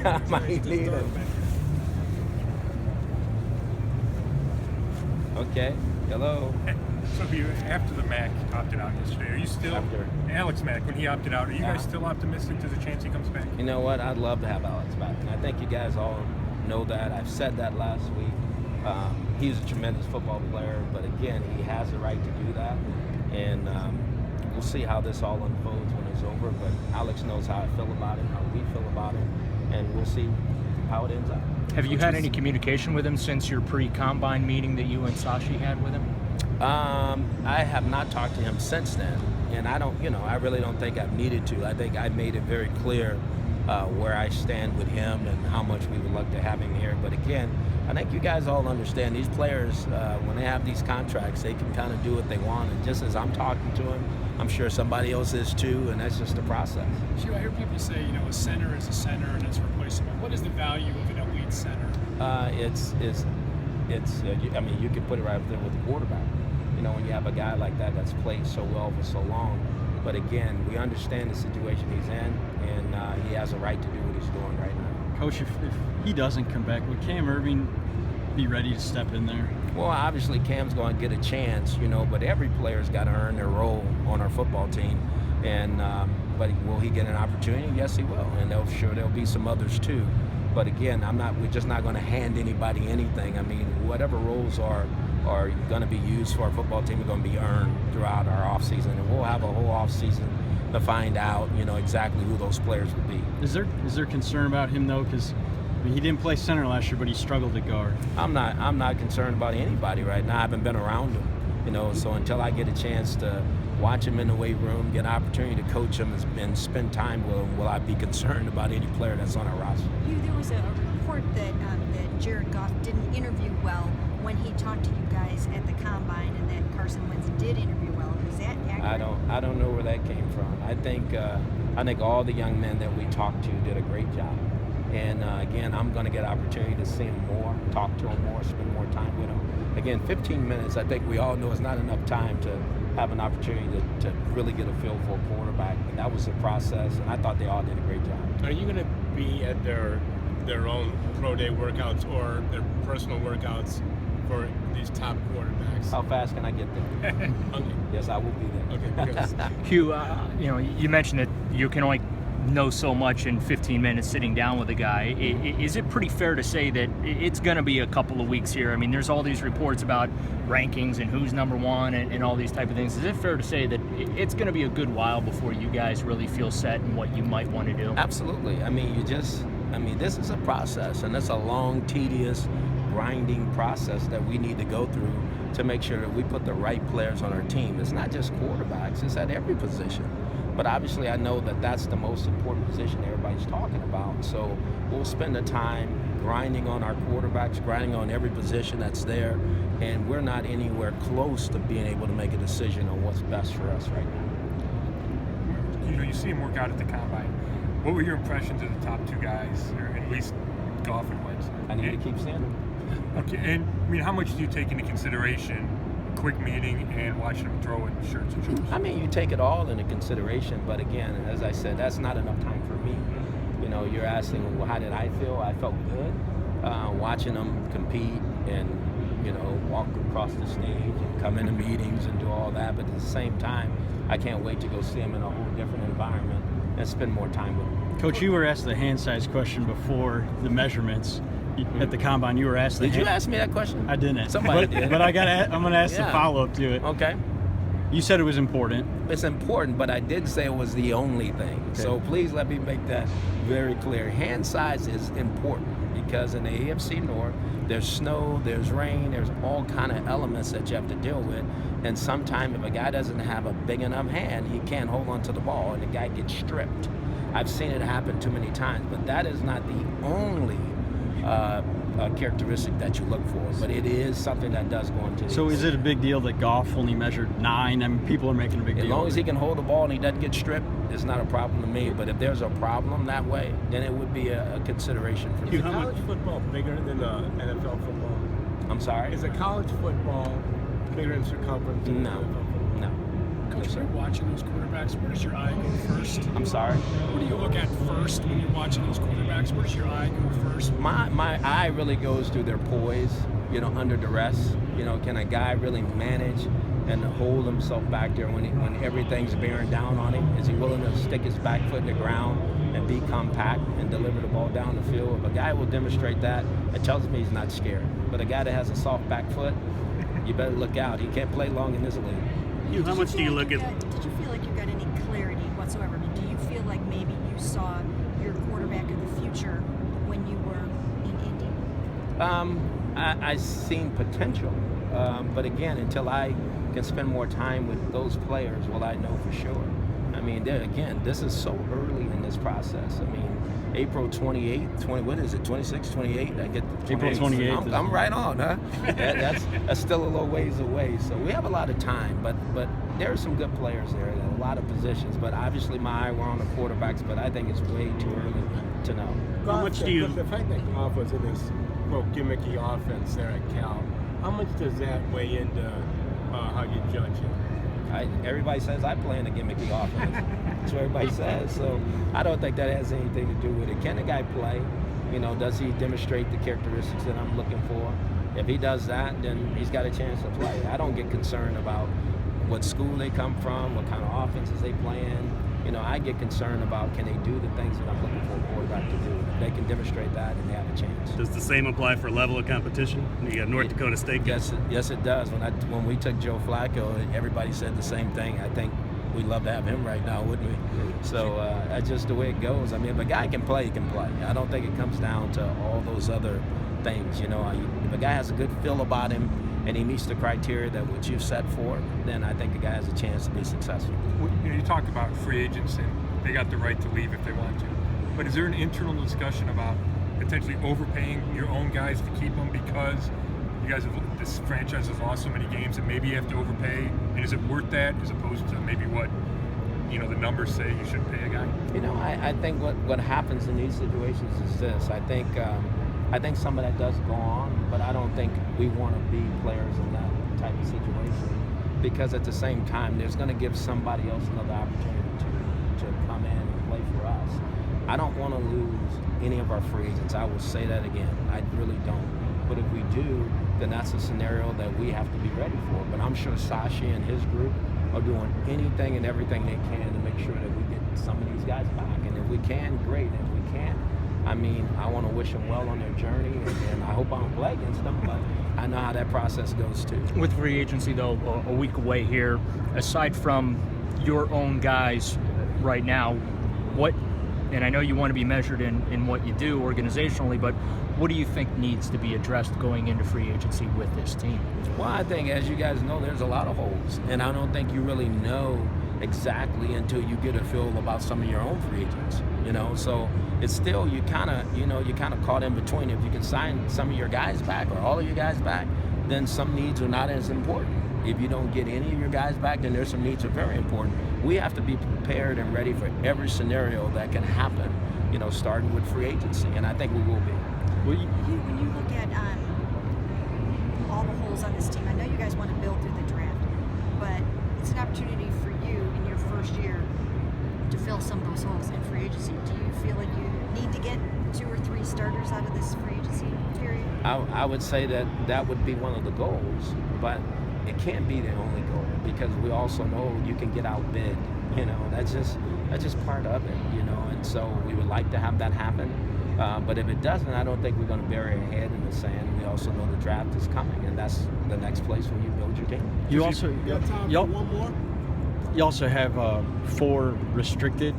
I might need him. Okay. Hello. So after the Mac opted out yesterday, are you still Alex Mack when he opted out? Are you guys still optimistic there's a chance he comes back? You know what? I'd love to have Alex back, and I think you guys all know that. I've said that last week. He's a tremendous football player, but again, he has the right to do that, and we'll see how this all unfolds when it's over. But Alex knows how I feel about it, how we feel about it, and we'll see how it ends up. Have you had any communication with him since your pre-combine meeting that you and Sashi had with him? I have not talked to him since then, and I really don't think I've needed to. I think I made it very clear where I stand with him and how much we would like to have him here. But again, I think you guys all understand these players, when they have these contracts, they can kind of do what they want. And just as I'm talking to him, I'm sure somebody else is too, and that's just the process. Hugh, I hear people say, a center is a center and it's replaceable. What is the value of an elite center? I mean, you can put it right up there with the quarterback. When you have a guy like that that's played so well for so long. But again, we understand the situation he's in, and he has a right to do what he's doing right now. Coach, if he doesn't come back, would Cam Irving be ready to step in there? Well, obviously Cam's going to get a chance, but every player's got to earn their role on our football team. And but will he get an opportunity? Yes, he will. And there'll be some others too. But again, we're just not going to hand anybody anything. I mean, whatever roles are going to be used for our football team are going to be earned throughout our offseason. And we'll have a whole offseason to find out, exactly who those players will be. Is there concern about him though? Because he didn't play center last year, but he struggled at guard. I'm not concerned about anybody right now. I haven't been around him, so until I get a chance to watch him in the weight room, get an opportunity to coach him and spend time with him, will I be concerned about any player that's on our roster? There was a report that Jared Goff didn't interview well when he talked to you guys at the Combine, and that Carson Wentz did interview well. Is that accurate? I don't know where that came from. I think all the young men that we talked to did a great job. And again, I'm going to get an opportunity to see him more, talk to him more, spend more time with him. Again, 15 minutes, I think we all know is not enough time to have an opportunity to really get a feel for a quarterback. And that was the process, and I thought they all did a great job. Are you going to be at their own pro day workouts or their personal workouts for these top quarterbacks? How fast can I get there? Okay. Yes, I will be there. Okay, Hugh, you mentioned that you can only know so much in 15 minutes sitting down with a guy. Is it pretty fair to say that it's going to be a couple of weeks here? I mean, there's all these reports about rankings and who's number one and all these type of things. Is it fair to say that it's going to be a good while before you guys really feel set in what you might want to do? Absolutely. I mean, this is a process, and it's a long, tedious, grinding process that we need to go through to make sure that we put the right players on our team. It's not just quarterbacks, it's at every position. But obviously I know that that's the most important position everybody's talking about. So we'll spend the time grinding on our quarterbacks, grinding on every position that's there, and we're not anywhere close to being able to make a decision on what's best for us right now. You see him work out at the Combine. What were your impressions of the top two guys, or at least Goff and Wentz? I need to keep seeing them. Okay, and I mean, how much do you take into consideration a quick meeting and watching them throw in shirts and shorts? I mean, you take it all into consideration, but again, as I said, that's not enough time for me. You're asking, well, how did I feel? I felt good watching them compete and, walk across the stage and come into meetings and do all that. But at the same time, I can't wait to go see them in a whole different environment and spend more time with them. Coach, you were asked the hand size question before the measurements. At the Combine, you were asked Did you ask me that question? I didn't. Somebody did. But I'm going to ask the follow-up to it. Okay. You said it was important. It's important, but I did say it was the only thing. Okay. So please let me make that very clear. Hand size is important because in the AFC North, there's snow, there's rain, there's all kind of elements that you have to deal with. And sometimes if a guy doesn't have a big enough hand, he can't hold onto the ball and the guy gets stripped. I've seen it happen too many times, but that is not the only characteristic that you look for, but it is something that does go into. So is it a big deal that Goff only measured 9? I mean, people are making a big deal. As long as he can hold the ball and he doesn't get stripped, it's not a problem to me. But if there's a problem that way, then it would be a consideration for me. Is college football bigger than NFL football? I'm sorry? Is a college football bigger in circumference than No. NFL football? No. Coach, when you're watching those quarterbacks, where does your eye go first? I'm sorry? What do you look at first when you're watching those quarterbacks? Where does your eye go first? My eye really goes to their poise, under duress. Can a guy really manage and hold himself back there when everything's bearing down on him? Is he willing to stick his back foot in the ground and be compact and deliver the ball down the field? If a guy will demonstrate that, it tells me he's not scared. But a guy that has a soft back foot, you better look out. He can't play long in this league. How much do you look at? Did you feel like you got any clarity whatsoever? I mean, do you feel like maybe you saw your quarterback of the future when you were in Indy? I seen potential, but again, until I can spend more time with those players, will I know for sure. I mean, again, this is so early in this process. I mean, April 28th, 26, 28? I get April 28th. I'm right on, huh? That's still a little ways away. So we have a lot of time, but there are some good players there, a lot of positions. But obviously, my eye were on the quarterbacks, but I think it's way too early to know. How much do you? The fact that Goff was in this gimmicky offense there at Cal, how much does that weigh into how you judge him? Everybody says I play in a gimmicky offense. That's what everybody says. So I don't think that has anything to do with it. Can the guy play? Does he demonstrate the characteristics that I'm looking for? If he does that, then he's got a chance to play. I don't get concerned about what school they come from, what kind of offenses they play in. I get concerned about, can they do the things that I'm looking for a quarterback to do? If they can demonstrate that, and they have a chance. Does the same apply for level of competition? You got North Dakota State. Yes, it does. When we took Joe Flacco, everybody said the same thing. I think we'd love to have him right now, wouldn't we? So that's just the way it goes. I mean, if a guy can play, he can play. I don't think it comes down to all those other things. If a guy has a good feel about him and he meets the criteria that what you've set for, then I think the guy has a chance to be successful. You talk about free agents and they got the right to leave if they want to. But is there an internal discussion about potentially overpaying your own guys to keep them because this franchise has lost so many games and maybe you have to overpay? And is it worth that as opposed to maybe what the numbers say you should pay a guy? I think what happens in these situations is this. I think some of that does go on, but I don't think we want to be players in that type of situation, because at the same time, there's going to give somebody else another opportunity to come in and play for us. I don't want to lose any of our free agents. I will say that again. I really don't. But if we do, then that's a scenario that we have to be ready for. But I'm sure Sashi and his group are doing anything and everything they can to make sure that we get some of these guys back. And if we can, great. And if we can't, I want to wish them well on their journey, and I hope I don't play against them, but I know how that process goes too. With free agency, though, a week away here, aside from your own guys right now, and I know you want to be measured in what you do organizationally, but what do you think needs to be addressed going into free agency with this team? Well, I think, as you guys know, there's a lot of holes, and I don't think you really know exactly until you get a feel about some of your own free agents. So it's still, you kind of caught in between. If you can sign some of your guys back or all of your guys back, then some needs are not as important. If you don't get any of your guys back, then there's some needs that are very important. We have to be prepared and ready for every scenario that can happen, starting with free agency, and I think we will be. When you look at all the holes on this team, I know you guys want to build through the draft, but it's an opportunity for you in your first year to fill some of those holes in free agency. Do you feel like you need to get 2 or 3 starters out of this free agency period? I would say that would be one of the goals, but it can't be the only goal, because we also know you can get outbid. That's just part of it. And so we would like to have that happen. But if it doesn't, I don't think we're going to bury our head in the sand. We also know the draft is coming, and that's the next place where you build your team. You also have 4 restricted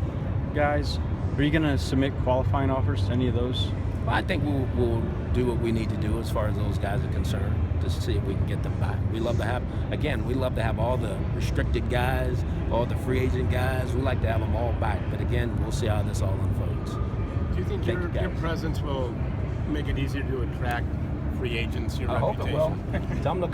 guys. Are you going to submit qualifying offers to any of those? Well, I think we'll do what we need to do as far as those guys are concerned, to see if we can get them back. We love to have all the restricted guys, all the free agent guys. We like to have them all back. But again, we'll see how this all unfolds. Do you think your presence will make it easier to attract free agents, your I reputation? hope it will. Tell them to